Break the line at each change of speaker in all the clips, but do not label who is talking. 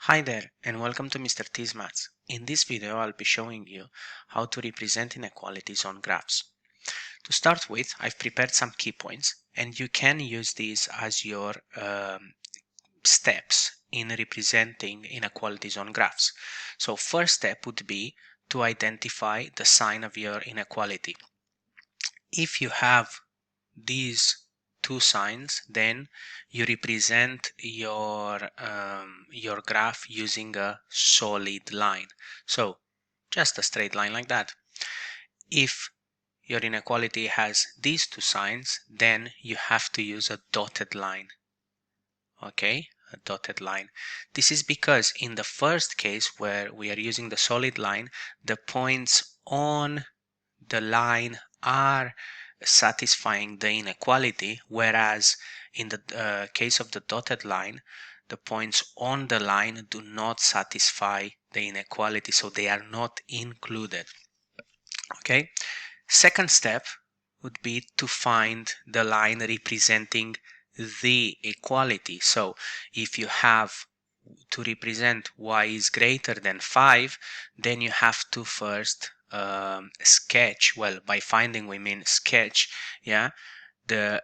Hi there and welcome to Mr. T's Maths. In this video I'll be showing you how to represent inequalities on graphs. To start with, I've prepared some key points and you can use these as your steps in representing inequalities on graphs. So first step would be to identify the sign of your inequality. If you have these two signs, then you represent your graph using a solid line. So just a straight line like that. If your inequality has these two signs, then you have to use a dotted line. Okay, a dotted line. This is because in the first case where we are using the solid line, the points on the line are satisfying the inequality, whereas in the case of the dotted line, the points on the line do not satisfy the inequality, so they are not included. Okay, second step would be to find the line representing the equality. So if you have to represent y is greater than 5, then you have to first sketch, well, by finding we mean sketch, yeah, the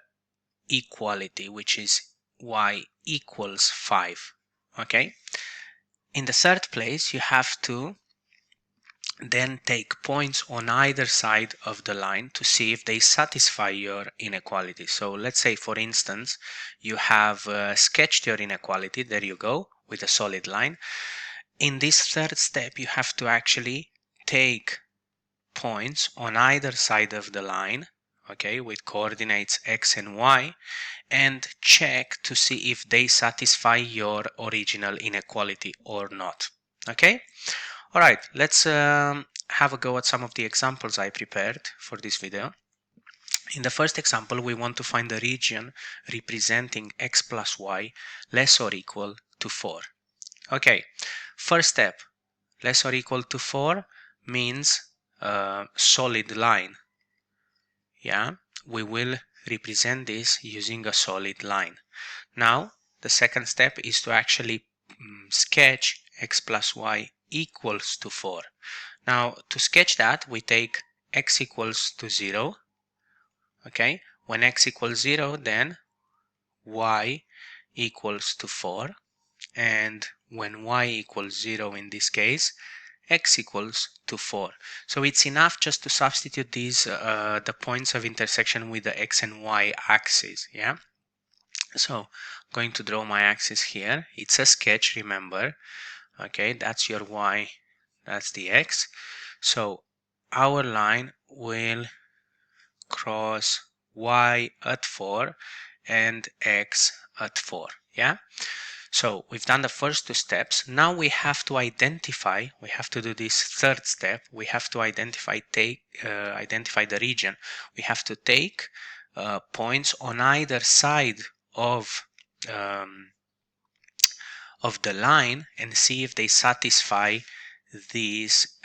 equality, which is y equals 5. Okay, in the third place you have to then take points on either side of the line to see if they satisfy your inequality. So let's say, for instance, you have sketched your inequality, there you go, with a solid line. In this third step, you have to actually take points on either side of the line, okay, with coordinates x and y, and check to see if they satisfy your original inequality or not. Okay, all right, let's have a go at some of the examples I prepared for this video. In the first example, we want to find the region representing x plus y less or equal to 4. Okay, first step, less or equal to 4 means solid line. Yeah, we will represent this using a solid line. Now, the second step is to actually sketch x plus y equals to 4. Now, to sketch that, we take x equals to 0. Okay, when x equals 0, then y equals to 4. And when y equals 0 in this case, x equals to 4. So it's enough just to substitute these the points of intersection with the x and y axis. Yeah, so I'm going to draw my axis here. It's a sketch, remember. Okay, that's your y, that's the x. So our line will cross y at 4 and x at 4. Yeah, so we've done the first two steps. Now we have to identify, we have to do this third step. We have to identify the region. We have to take points on either side of the line and see if they satisfy this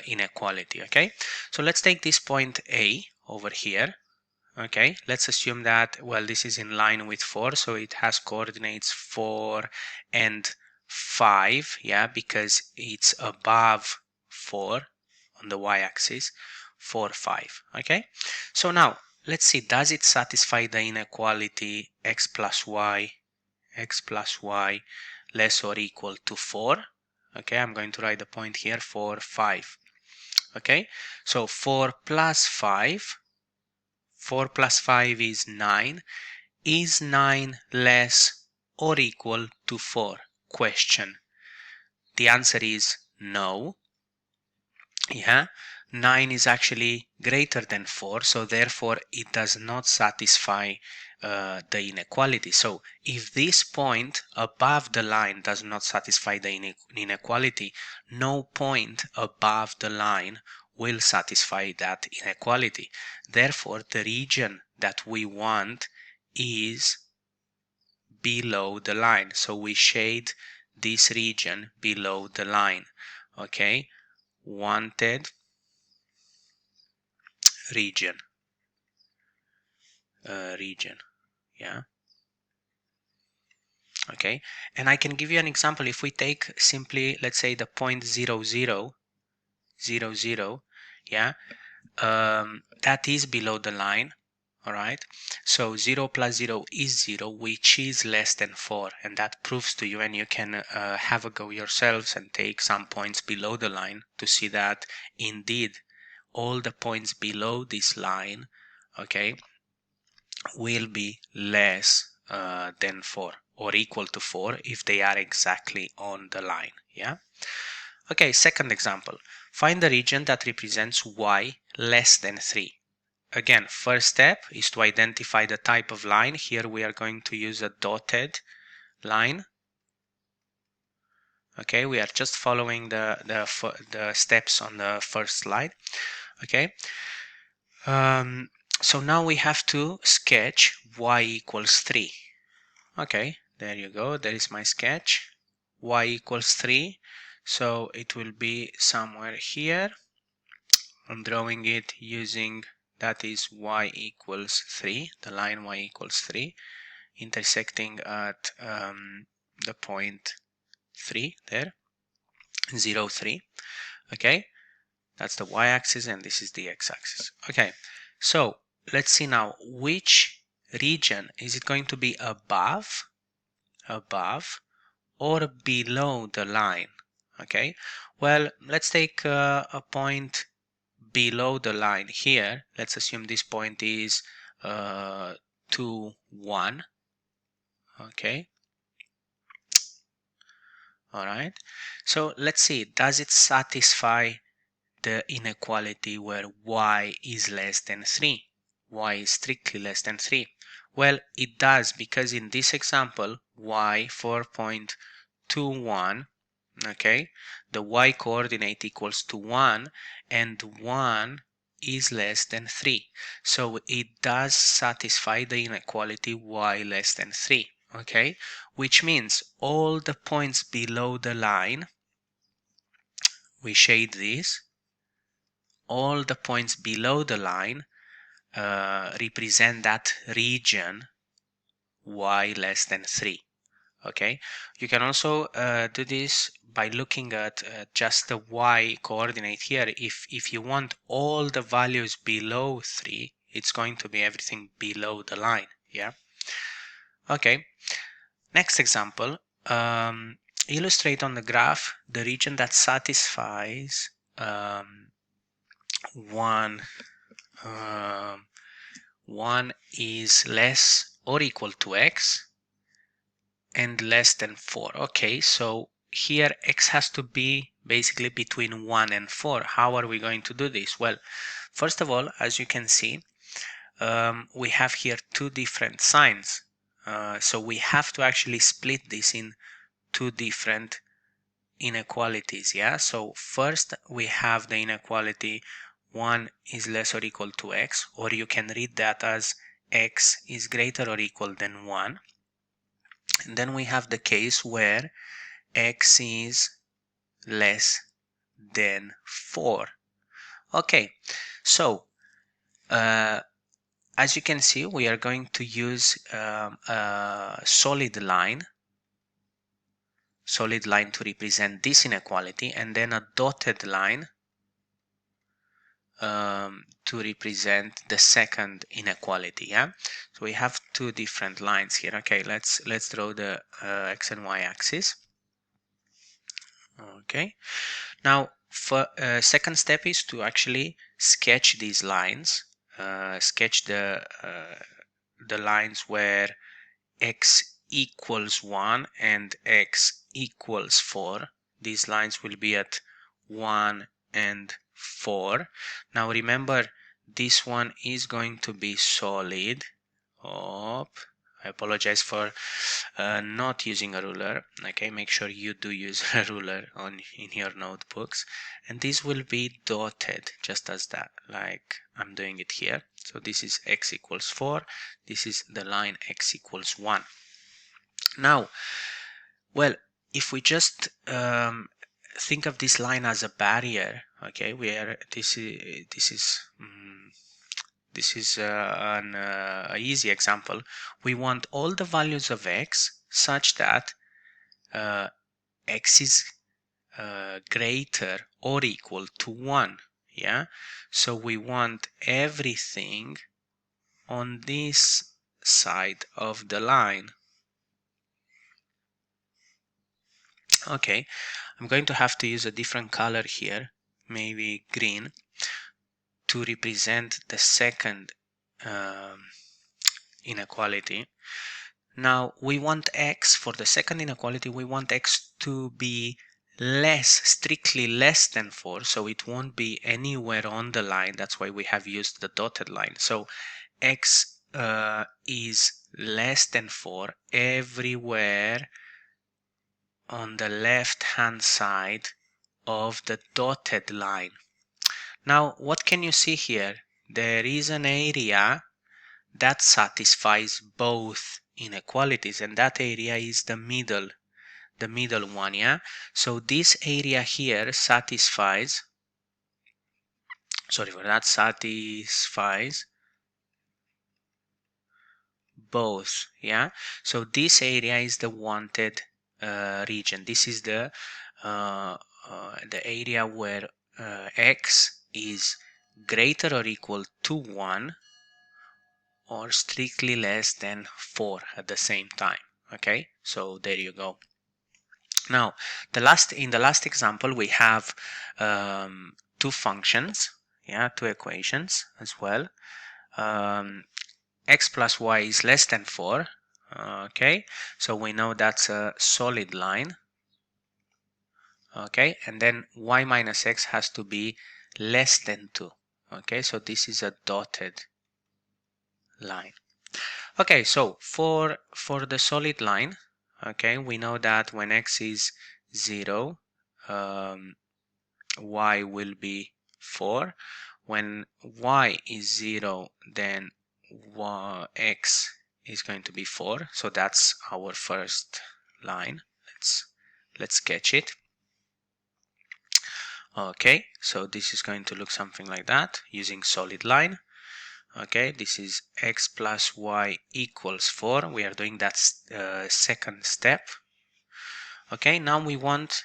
inequality. Okay, so let's take this point A over here. Okay, let's assume that, well, this is in line with 4, so it has coordinates 4 and 5, yeah, because it's above 4 on the y-axis, 4, 5. Okay, so now let's see, does it satisfy the inequality x plus y less or equal to 4? Okay, I'm going to write the point here, 4, 5. Okay, so 4 plus 5 is 9. Is 9 less or equal to 4? Question. The answer is no. Yeah, 9 is actually greater than 4, so therefore it does not satisfy the inequality. So if this point above the line does not satisfy the inequality, no point above the line will satisfy that inequality. Therefore, the region that we want is below the line. So we shade this region below the line. Okay, wanted region. Yeah. Okay, and I can give you an example. If we take simply, let's say, the point 0, 0, 0, 0, yeah, that is below the line. All right, so 0 plus 0 is 0, which is less than 4, and that proves to you, and you can have a go yourselves and take some points below the line to see that indeed all the points below this line, okay, will be less than 4 or equal to 4 if they are exactly on the line. Yeah. Okay, second example. Find the region that represents y less than 3. Again, first step is to identify the type of line. Here we are going to use a dotted line. Okay, we are just following the steps on the first slide. Okay. So now we have to sketch y equals 3. Okay, there you go. There is my sketch. Y equals 3. So it will be somewhere here. I'm drawing it using, that is y equals 3, the line y equals 3, intersecting at the point 3 there, 0, 3. Okay, that's the y-axis and this is the x-axis. Okay, so let's see now which region is it going to be above or below the line. Okay, well, let's take a point below the line here. Let's assume this point is 2, 1. Okay, all right, so let's see, does it satisfy the inequality where y is less than 3? Y is strictly less than 3. Well, it does, because in this example y 4.21, okay, the y coordinate equals to 1 and 1 is less than 3, so it does satisfy the inequality y less than 3. Okay, which means all the points below the line, we shade this, all the points below the line represent that region y less than 3. Okay, you can also do this by looking at just the y coordinate here. If you want all the values below 3, it's going to be everything below the line. Yeah. Okay, next example. Illustrate on the graph the region that satisfies one is less or equal to x and less than 4. Okay, so here x has to be basically between 1 and 4. How are we going to do this? Well, first of all, as you can see, we have here two different signs. So we have to actually split this in two different inequalities. Yeah, so first we have the inequality 1 is less or equal to x, or you can read that as x is greater or equal than 1. And then we have the case where x is less than 4. Okay, so as you can see, we are going to use a solid line to represent this inequality, and then a dotted line to represent the second inequality. Yeah, so we have two different lines here. Okay, let's draw the x and y axis. Okay, now for second step is to actually sketch these lines, sketch the lines where x equals 1 and x equals 4. These lines will be at 1 and 4. Now remember, this one is going to be solid. I apologize for not using a ruler. Okay, make sure you do use a ruler in your notebooks, and this will be dotted just as that, like I'm doing it here. So this is x equals 4. This is the line x equals 1. Now, well, if we just think of this line as a barrier, okay, where this is an easy example. We want all the values of x such that x is greater or equal to 1. Yeah, so we want everything on this side of the line. Okay, I'm going to have to use a different color here, maybe green, to represent the second inequality. Now we want x, for the second inequality, we want x to be strictly less than 4, so it won't be anywhere on the line. That's why we have used the dotted line. So x is less than 4 everywhere on the left hand side of the dotted line. Now what can you see here? There is an area that satisfies both inequalities, and that area is the middle one. Yeah, so this area here satisfies both. Yeah, so this area is the wanted region. This is the area where x is greater or equal to 1 or strictly less than 4 at the same time. Okay, so there you go. Now in the last example we have two functions, two equations as well. X plus y is less than 4. Okay, so we know that's a solid line. Okay, and then y minus x has to be less than 2. Okay, so this is a dotted line. Okay, so for the solid line, okay, we know that when x is 0, y will be 4. When y is 0, then x is going to be 4. So that's our first line. Let's sketch it. Okay, so this is going to look something like that using solid line. Okay, this is x plus y equals 4. We are doing that second step. Okay, now we want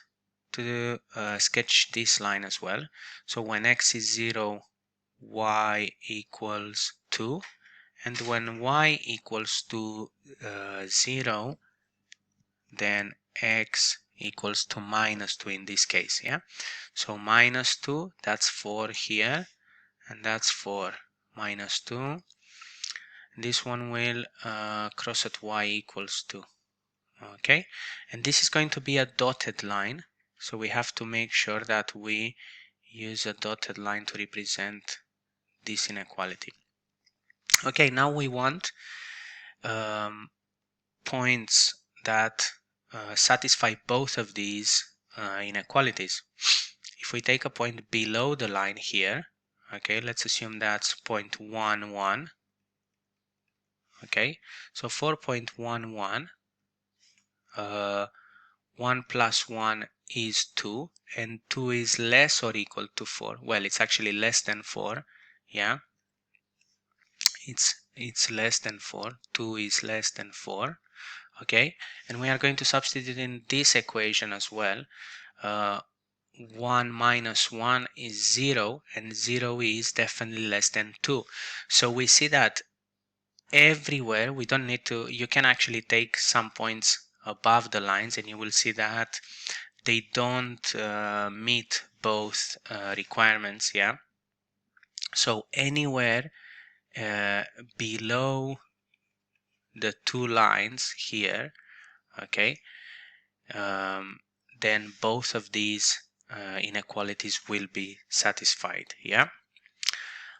to sketch this line as well. So when x is 0, y equals 2, and when y equals to 0, then x equals to minus 2 in this case. Yeah, so minus 2, that's 4 here, and that's 4 minus 2. This one will cross at y equals 2. Okay, and this is going to be a dotted line, so we have to make sure that we use a dotted line to represent this inequality. Okay, now we want points that satisfy both of these inequalities. If we take a point below the line here, okay, let's assume that's 0.11. Okay, so for 0.11, 1 plus 1 is 2, and 2 is less or equal to 4. Well, it's actually less than 4. Yeah, it's less than 4. 2 is less than 4. Okay, and we are going to substitute in this equation as well. 1 minus 1 is 0, and 0 is definitely less than 2. So we see that everywhere, we don't need to, you can actually take some points above the lines and you will see that they don't meet both requirements. Yeah, so anywhere below the two lines here, okay, then both of these inequalities will be satisfied. Yeah,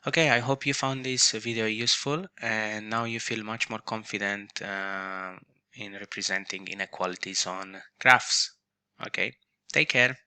okay, I hope you found this video useful, and now you feel much more confident in representing inequalities on graphs. Okay, take care.